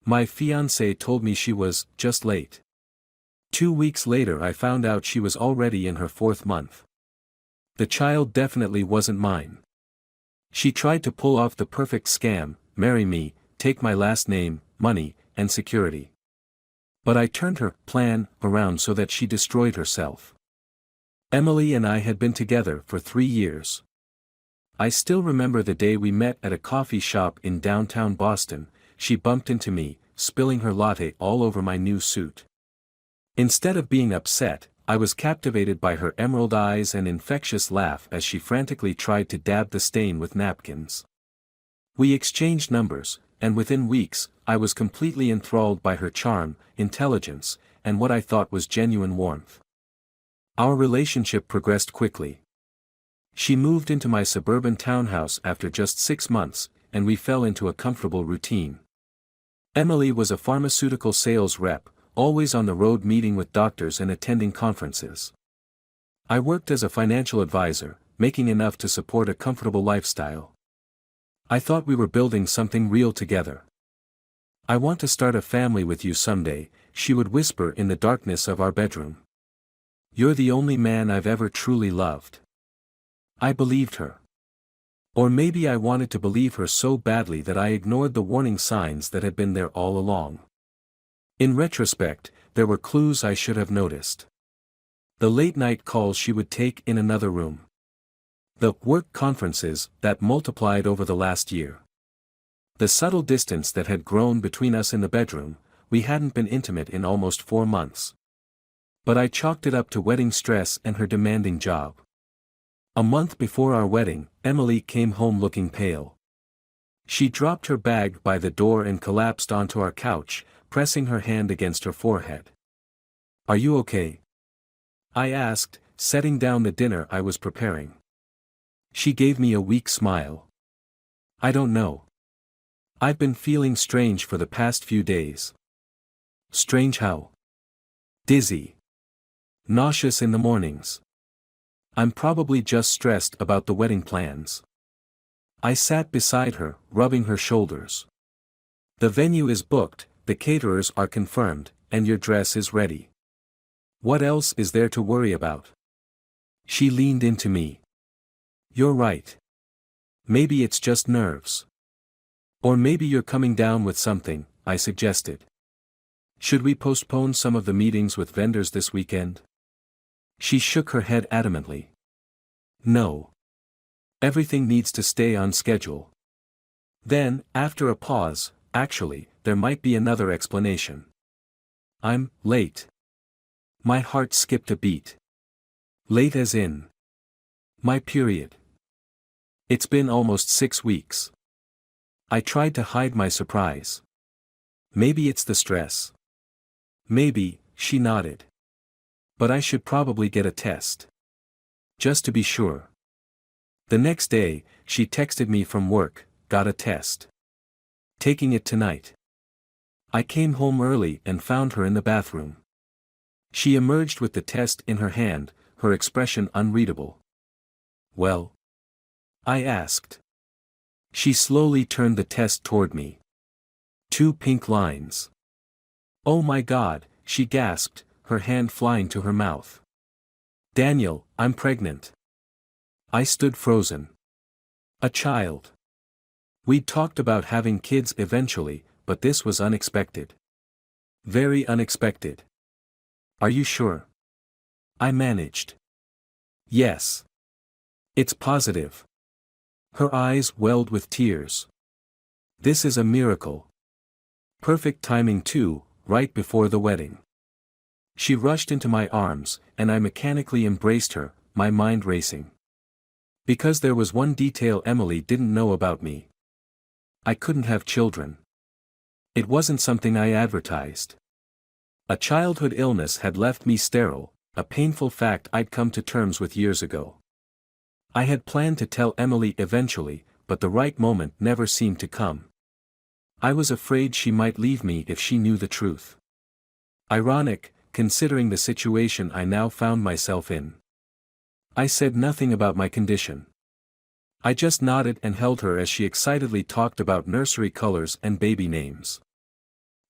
My fiancée told me she was just late. 2 weeks later I found out she was already in her fourth month. The child definitely wasn't mine. She tried to pull off the perfect scam, marry me, take my last name, money, and security. But I turned her plan around so that she destroyed herself. Emily and I had been together for 3 years. I still remember the day we met at a coffee shop in downtown Boston. She bumped into me, spilling her latte all over my new suit. Instead of being upset, I was captivated by her emerald eyes and infectious laugh as she frantically tried to dab the stain with napkins. We exchanged numbers, and within weeks, I was completely enthralled by her charm, intelligence, and what I thought was genuine warmth. Our relationship progressed quickly. She moved into my suburban townhouse after just 6 months, and we fell into a comfortable routine. Emily was a pharmaceutical sales rep, always on the road meeting with doctors and attending conferences. I worked as a financial advisor, making enough to support a comfortable lifestyle. I thought we were building something real together. "I want to start a family with you someday," she would whisper in the darkness of our bedroom. "You're the only man I've ever truly loved." I believed her. Or maybe I wanted to believe her so badly that I ignored the warning signs that had been there all along. In retrospect, there were clues I should have noticed. The late-night calls she would take in another room. The work conferences that multiplied over the last year. The subtle distance that had grown between us in the bedroom. We hadn't been intimate in almost 4 months. But I chalked it up to wedding stress and her demanding job. A month before our wedding, Emily came home looking pale. She dropped her bag by the door and collapsed onto our couch, pressing her hand against her forehead. "Are you okay?" I asked, setting down the dinner I was preparing. She gave me a weak smile. "I don't know. I've been feeling strange for the past few days." "Strange how?" "Dizzy. Nauseous in the mornings. I'm probably just stressed about the wedding plans." I sat beside her, rubbing her shoulders. "The venue is booked, the caterers are confirmed, and your dress is ready. What else is there to worry about?" She leaned into me. "You're right. Maybe it's just nerves. Or maybe you're coming down with something," I suggested. "Should we postpone some of the meetings with vendors this weekend?" She shook her head adamantly. "No. Everything needs to stay on schedule." Then, after a pause, "Actually, there might be another explanation. I'm late." My heart skipped a beat. "Late as in?" "My period. It's been almost 6 weeks." I tried to hide my surprise. "Maybe it's the stress." "Maybe," she nodded. "But I should probably get a test. Just to be sure." The next day, she texted me from work, "Got a test. Taking it tonight." I came home early and found her in the bathroom. She emerged with the test in her hand, her expression unreadable. "Well?" I asked. She slowly turned the test toward me. 2 pink lines. "Oh my God," she gasped, her hand flying to her mouth. "Daniel, I'm pregnant." I stood frozen. A child. We'd talked about having kids eventually, but this was unexpected. Very unexpected. "Are you sure?" I managed. "Yes. It's positive." Her eyes welled with tears. "This is a miracle. Perfect timing too, right before the wedding." She rushed into my arms, and I mechanically embraced her, my mind racing. Because there was one detail Emily didn't know about me. I couldn't have children. It wasn't something I advertised. A childhood illness had left me sterile, a painful fact I'd come to terms with years ago. I had planned to tell Emily eventually, but the right moment never seemed to come. I was afraid she might leave me if she knew the truth. Ironic, considering the situation I now found myself in. I said nothing about my condition. I just nodded and held her as she excitedly talked about nursery colors and baby names.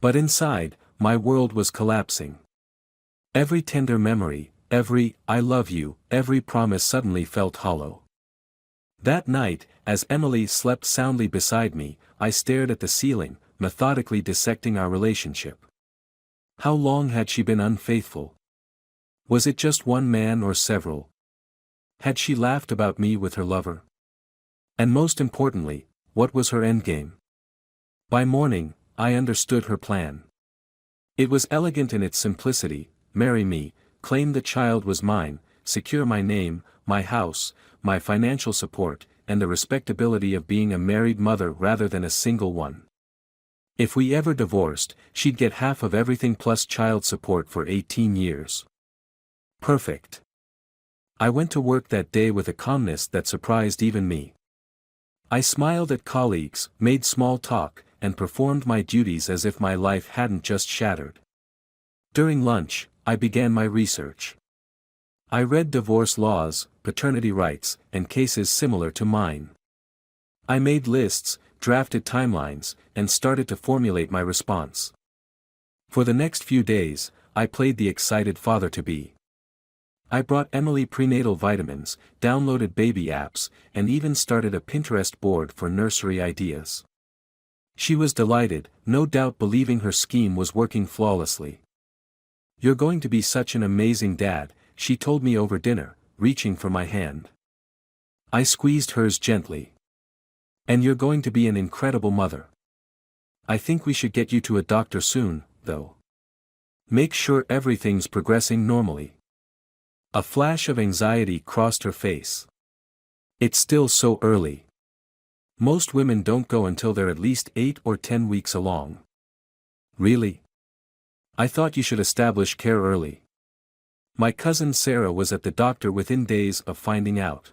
But inside, my world was collapsing. Every tender memory, every "I love you," every promise suddenly felt hollow. That night, as Emily slept soundly beside me, I stared at the ceiling, methodically dissecting our relationship. How long had she been unfaithful? Was it just one man or several? Had she laughed about me with her lover? And most importantly, what was her endgame? By morning, I understood her plan. It was elegant in its simplicity: marry me, claim the child was mine, secure my name, my house, my financial support, and the respectability of being a married mother rather than a single one. If we ever divorced, she'd get half of everything plus child support for 18 years. Perfect. I went to work that day with a calmness that surprised even me. I smiled at colleagues, made small talk, and performed my duties as if my life hadn't just shattered. During lunch, I began my research. I read divorce laws, paternity rights, and cases similar to mine. I made lists, drafted timelines, and started to formulate my response. For the next few days, I played the excited father-to-be. I brought Emily prenatal vitamins, downloaded baby apps, and even started a Pinterest board for nursery ideas. She was delighted, no doubt believing her scheme was working flawlessly. "You're going to be such an amazing dad," she told me over dinner, reaching for my hand. I squeezed hers gently. "And you're going to be an incredible mother. I think we should get you to a doctor soon, though. Make sure everything's progressing normally." A flash of anxiety crossed her face. "It's still so early. Most women don't go until they're at least 8 or 10 weeks along." "Really? I thought you should establish care early." My cousin Sarah was at the doctor within days of finding out.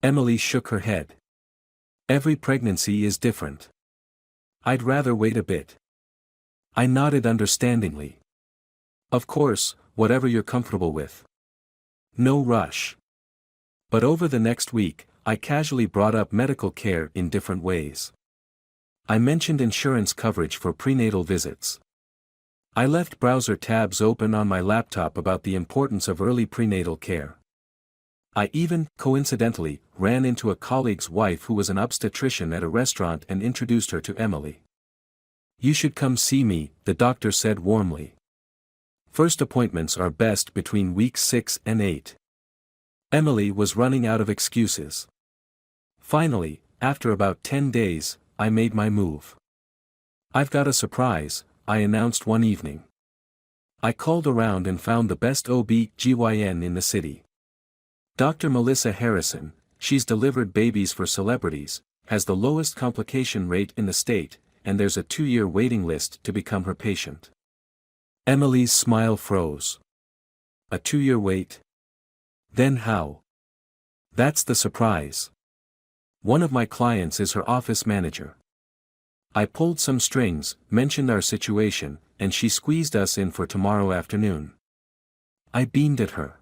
Emily shook her head. "Every pregnancy is different. I'd rather wait a bit." I nodded understandingly. "Of course, whatever you're comfortable with. No rush." But over the next week, I casually brought up medical care in different ways. I mentioned insurance coverage for prenatal visits. I left browser tabs open on my laptop about the importance of early prenatal care. I even, coincidentally, ran into a colleague's wife who was an obstetrician at a restaurant and introduced her to Emily. "You should come see me," the doctor said warmly. "First appointments are best between weeks 6 and 8. Emily was running out of excuses. Finally, after about 10 days, I made my move. "I've got a surprise," I announced one evening. I called around and found the best OB/GYN in the city. Dr. Melissa Harrison. She's delivered babies for celebrities, has the lowest complication rate in the state, and there's a 2-year waiting list to become her patient. Emily's smile froze. "A 2-year wait? Then how?" "That's the surprise. One of my clients is her office manager." I pulled some strings, mentioned our situation, and she squeezed us in for tomorrow afternoon. I beamed at her.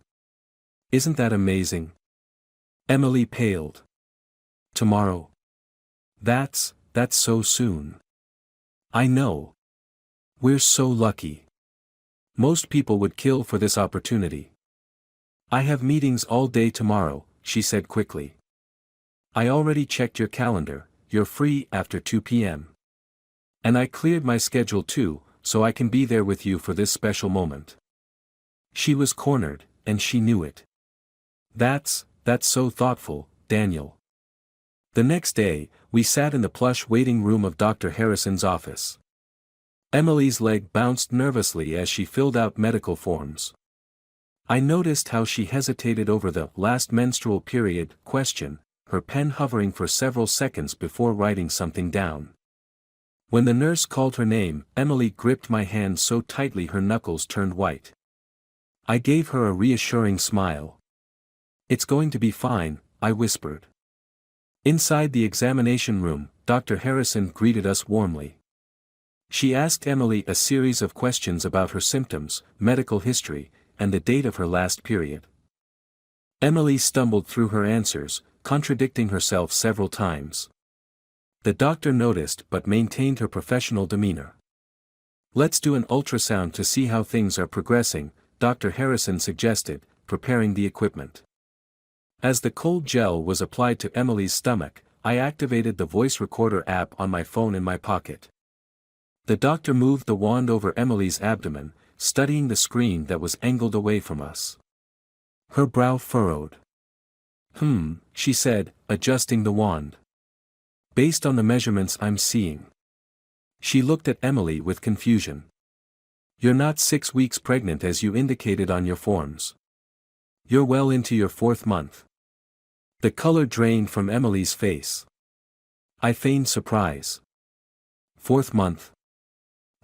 "Isn't that amazing?" Emily paled. "Tomorrow? That's so soon." "I know. We're so lucky. Most people would kill for this opportunity." "I have meetings all day tomorrow," she said quickly. "I already checked your calendar, you're free after 2 p.m. And I cleared my schedule too, so I can be there with you for this special moment." She was cornered, and she knew it. That's so thoughtful, Daniel." The next day, we sat in the plush waiting room of Dr. Harrison's office. Emily's leg bounced nervously as she filled out medical forms. I noticed how she hesitated over the "last menstrual period" question, her pen hovering for several seconds before writing something down. When the nurse called her name, Emily gripped my hand so tightly her knuckles turned white. I gave her a reassuring smile. "It's going to be fine," I whispered. Inside the examination room, Dr. Harrison greeted us warmly. She asked Emily a series of questions about her symptoms, medical history, and the date of her last period. Emily stumbled through her answers, contradicting herself several times. The doctor noticed but maintained her professional demeanor. Let's do an ultrasound to see how things are progressing, Dr. Harrison suggested, preparing the equipment. As the cold gel was applied to Emily's stomach, I activated the voice recorder app on my phone in my pocket. The doctor moved the wand over Emily's abdomen, studying the screen that was angled away from us. Her brow furrowed. She said, adjusting the wand. Based on the measurements I'm seeing. She looked at Emily with confusion. You're not 6 weeks pregnant as you indicated on your forms. You're well into your 4th month. The color drained from Emily's face. I feigned surprise. 4th month.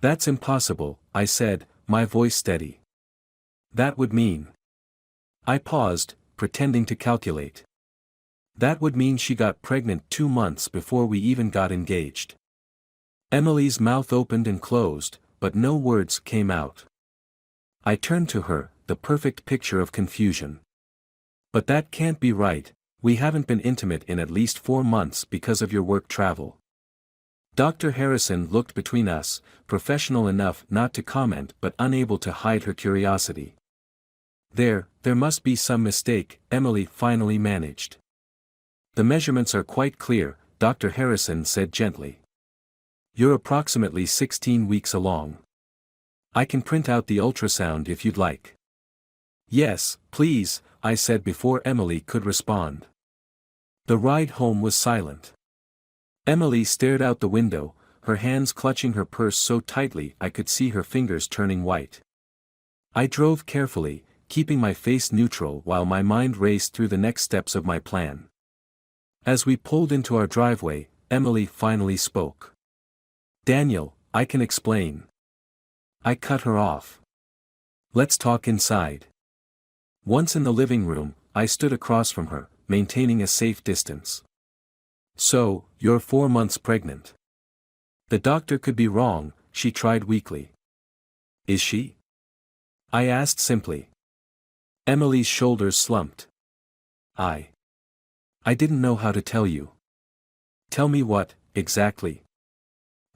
That's impossible, I said, my voice steady. That would mean. I paused, pretending to calculate. That would mean she got pregnant 2 months before we even got engaged. Emily's mouth opened and closed, but no words came out. I turned to her, the perfect picture of confusion. But that can't be right, we haven't been intimate in at least 4 months because of your work travel. Dr. Harrison looked between us, professional enough not to comment but unable to hide her curiosity. There must be some mistake, Emily finally managed. The measurements are quite clear, Dr. Harrison said gently. You're approximately 16 weeks along. I can print out the ultrasound if you'd like. Yes, please, I said before Emily could respond. The ride home was silent. Emily stared out the window, her hands clutching her purse so tightly I could see her fingers turning white. I drove carefully, keeping my face neutral while my mind raced through the next steps of my plan. As we pulled into our driveway, Emily finally spoke. Daniel, I can explain. I cut her off. Let's talk inside. Once in the living room, I stood across from her, maintaining a safe distance. So, you're 4 months pregnant. The doctor could be wrong, she tried weakly. Is she? I asked simply. Emily's shoulders slumped. I didn't know how to tell you. Tell me what, exactly?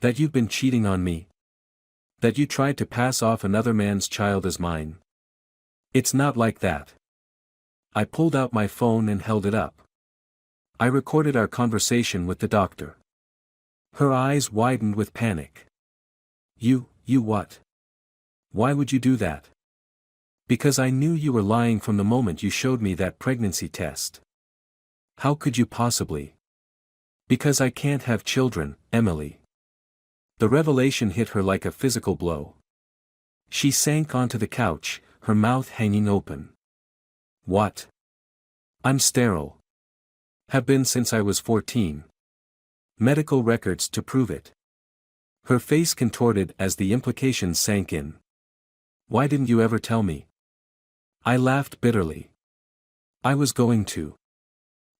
That you've been cheating on me? That you tried to pass off another man's child as mine? It's not like that. I pulled out my phone and held it up. I recorded our conversation with the doctor. Her eyes widened with panic. You what? Why would you do that? Because I knew you were lying from the moment you showed me that pregnancy test. How could you possibly? Because I can't have children, Emily. The revelation hit her like a physical blow. She sank onto the couch, her mouth hanging open. What? I'm sterile. Have been since I was 14. Medical records to prove it. Her face contorted as the implications sank in. Why didn't you ever tell me? I laughed bitterly. I was going to.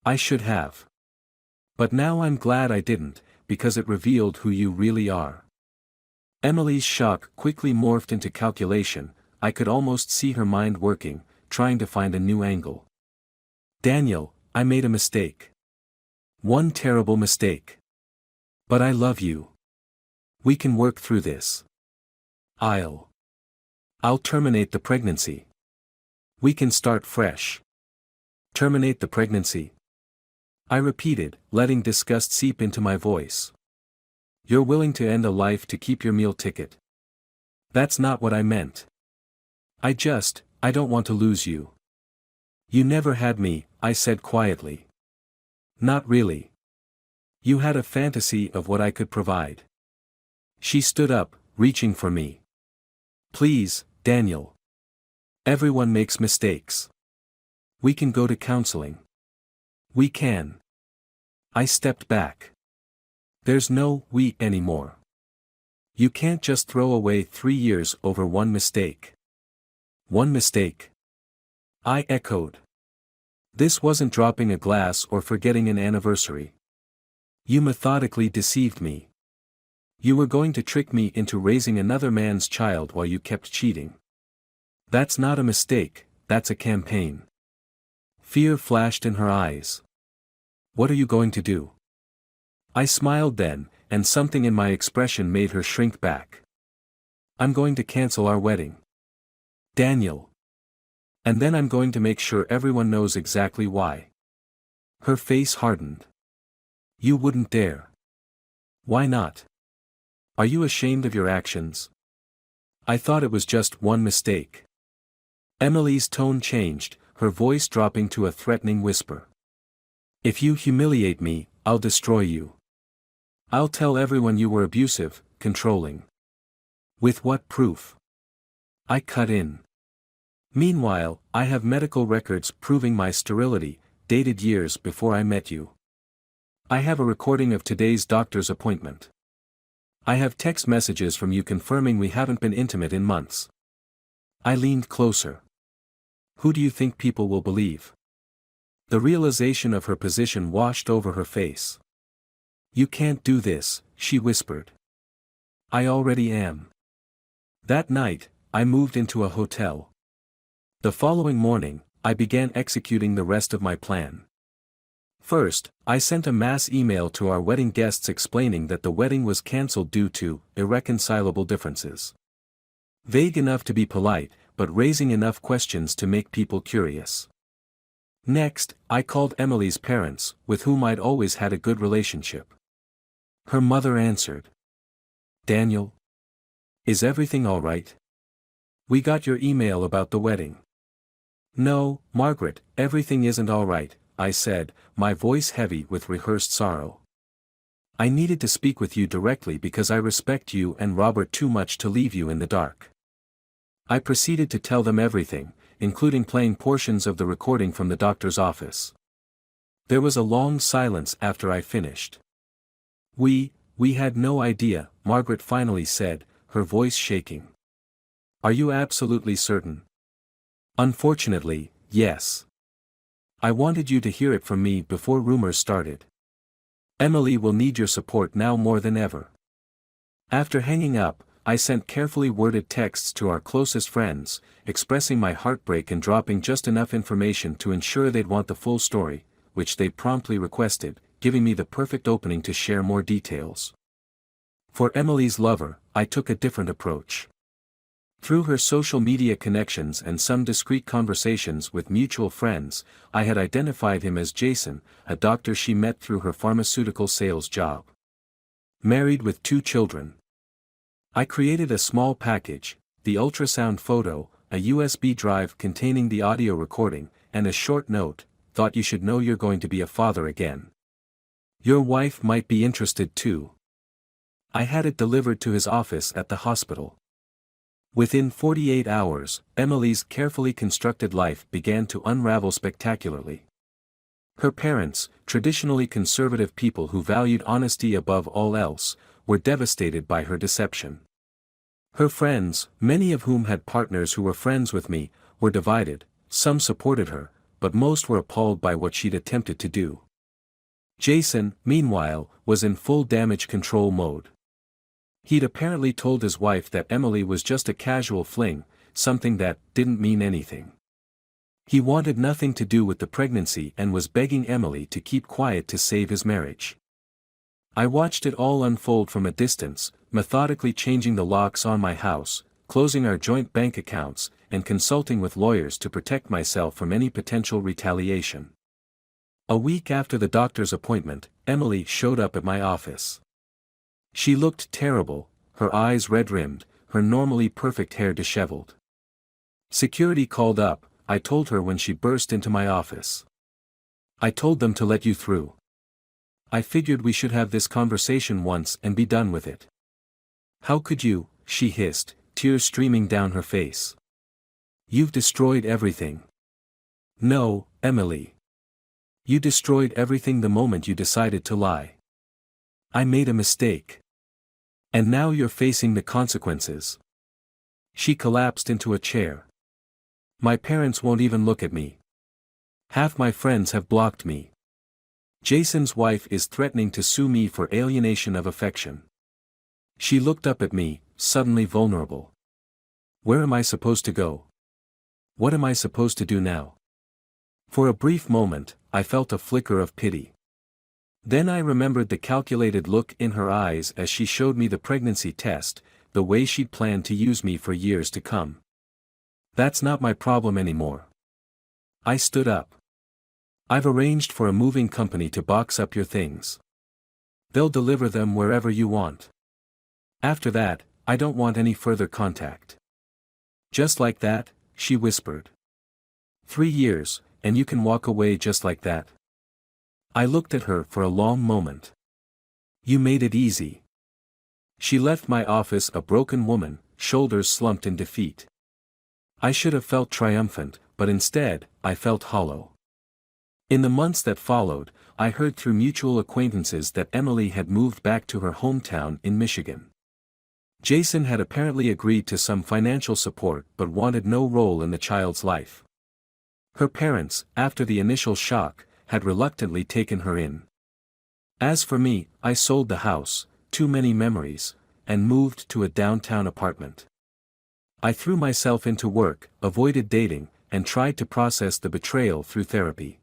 I should have. But now I'm glad I didn't, because it revealed who you really are. Emily's shock quickly morphed into calculation, I could almost see her mind working, trying to find a new angle. Daniel, I made a mistake. One terrible mistake. But I love you. We can work through this. I'll terminate the pregnancy. We can start fresh. Terminate the pregnancy? I repeated, letting disgust seep into my voice. You're willing to end a life to keep your meal ticket. That's not what I meant. I don't want to lose you. You never had me, I said quietly. Not really. You had a fantasy of what I could provide. She stood up, reaching for me. Please, Daniel. Everyone makes mistakes. We can go to counseling. We can. I stepped back. There's no we anymore. You can't just throw away 3 years over one mistake. One mistake? I echoed. This wasn't dropping a glass or forgetting an anniversary. You methodically deceived me. You were going to trick me into raising another man's child while you kept cheating. That's not a mistake, that's a campaign. Fear flashed in her eyes. What are you going to do? I smiled then, and something in my expression made her shrink back. I'm going to cancel our wedding. Daniel. And then I'm going to make sure everyone knows exactly why. Her face hardened. You wouldn't dare. Why not? Are you ashamed of your actions? I thought it was just one mistake. Emily's tone changed, her voice dropping to a threatening whisper. If you humiliate me, I'll destroy you. I'll tell everyone you were abusive, controlling. With what proof? I cut in. Meanwhile, I have medical records proving my sterility, dated years before I met you. I have a recording of today's doctor's appointment. I have text messages from you confirming we haven't been intimate in months. I leaned closer. Who do you think people will believe? The realization of her position washed over her face. You can't do this, she whispered. I already am. That night, I moved into a hotel. The following morning, I began executing the rest of my plan. First, I sent a mass email to our wedding guests explaining that the wedding was cancelled due to irreconcilable differences. Vague enough to be polite, but raising enough questions to make people curious. Next, I called Emily's parents, with whom I'd always had a good relationship. Her mother answered. Daniel? Is everything all right? We got your email about the wedding. No, Margaret, everything isn't all right, I said, my voice heavy with rehearsed sorrow. I needed to speak with you directly because I respect you and Robert too much to leave you in the dark. I proceeded to tell them everything, including playing portions of the recording from the doctor's office. There was a long silence after I finished. We had no idea, Margaret finally said, her voice shaking. Are you absolutely certain? Unfortunately, yes. I wanted you to hear it from me before rumors started. Emily will need your support now more than ever. After hanging up, I sent carefully worded texts to our closest friends, expressing my heartbreak and dropping just enough information to ensure they'd want the full story, which they promptly requested, giving me the perfect opening to share more details. For Emily's lover, I took a different approach. Through her social media connections and some discreet conversations with mutual friends, I had identified him as Jason, a doctor she met through her pharmaceutical sales job. Married with 2 children. I created a small package, the ultrasound photo, a USB drive containing the audio recording, and a short note, thought you should know you're going to be a father again. Your wife might be interested too. I had it delivered to his office at the hospital. Within 48 hours, Emily's carefully constructed life began to unravel spectacularly. Her parents, traditionally conservative people who valued honesty above all else, were devastated by her deception. Her friends, many of whom had partners who were friends with me, were divided. Some supported her, but most were appalled by what she'd attempted to do. Jason, meanwhile, was in full damage control mode. He'd apparently told his wife that Emily was just a casual fling, something that didn't mean anything. He wanted nothing to do with the pregnancy and was begging Emily to keep quiet to save his marriage. I watched it all unfold from a distance, methodically changing the locks on my house, closing our joint bank accounts, and consulting with lawyers to protect myself from any potential retaliation. A week after the doctor's appointment, Emily showed up at my office. She looked terrible, her eyes red-rimmed, her normally perfect hair disheveled. Security called up, I told her when she burst into my office. I told them to let you through. I figured we should have this conversation once and be done with it. How could you, she hissed, tears streaming down her face. You've destroyed everything. No, Emily. You destroyed everything the moment you decided to lie. I made a mistake. And now you're facing the consequences. She collapsed into a chair. My parents won't even look at me. Half my friends have blocked me. Jason's wife is threatening to sue me for alienation of affection. She looked up at me, suddenly vulnerable. Where am I supposed to go? What am I supposed to do now? For a brief moment, I felt a flicker of pity. Then I remembered the calculated look in her eyes as she showed me the pregnancy test, the way she'd planned to use me for years to come. That's not my problem anymore. I stood up. I've arranged for a moving company to box up your things. They'll deliver them wherever you want. After that, I don't want any further contact. Just like that, she whispered. 3 years, and you can walk away just like that? I looked at her for a long moment. You made it easy. She left my office a broken woman, shoulders slumped in defeat. I should have felt triumphant, but instead, I felt hollow. In the months that followed, I heard through mutual acquaintances that Emily had moved back to her hometown in Michigan. Jason had apparently agreed to some financial support but wanted no role in the child's life. Her parents, after the initial shock, had reluctantly taken her in. As for me, I sold the house, too many memories, and moved to a downtown apartment. I threw myself into work, avoided dating, and tried to process the betrayal through therapy.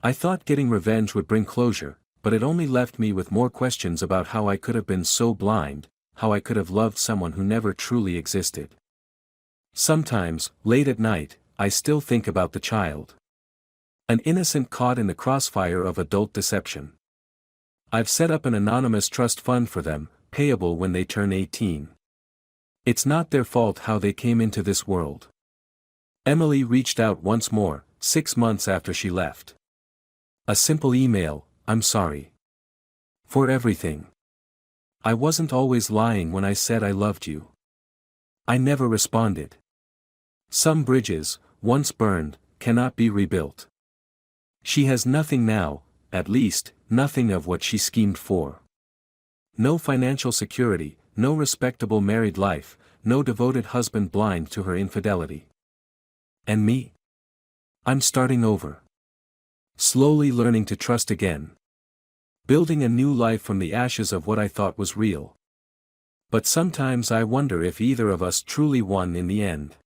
I thought getting revenge would bring closure, but it only left me with more questions about how I could have been so blind, how I could have loved someone who never truly existed. Sometimes, late at night, I still think about the child. An innocent caught in the crossfire of adult deception. I've set up an anonymous trust fund for them, payable when they turn 18. It's not their fault how they came into this world. Emily reached out once more, 6 months after she left. A simple email, I'm sorry. For everything. I wasn't always lying when I said I loved you. I never responded. Some bridges, once burned, cannot be rebuilt. She has nothing now, at least, nothing of what she schemed for. No financial security, no respectable married life, no devoted husband blind to her infidelity. And me? I'm starting over. Slowly learning to trust again. Building a new life from the ashes of what I thought was real. But sometimes I wonder if either of us truly won in the end.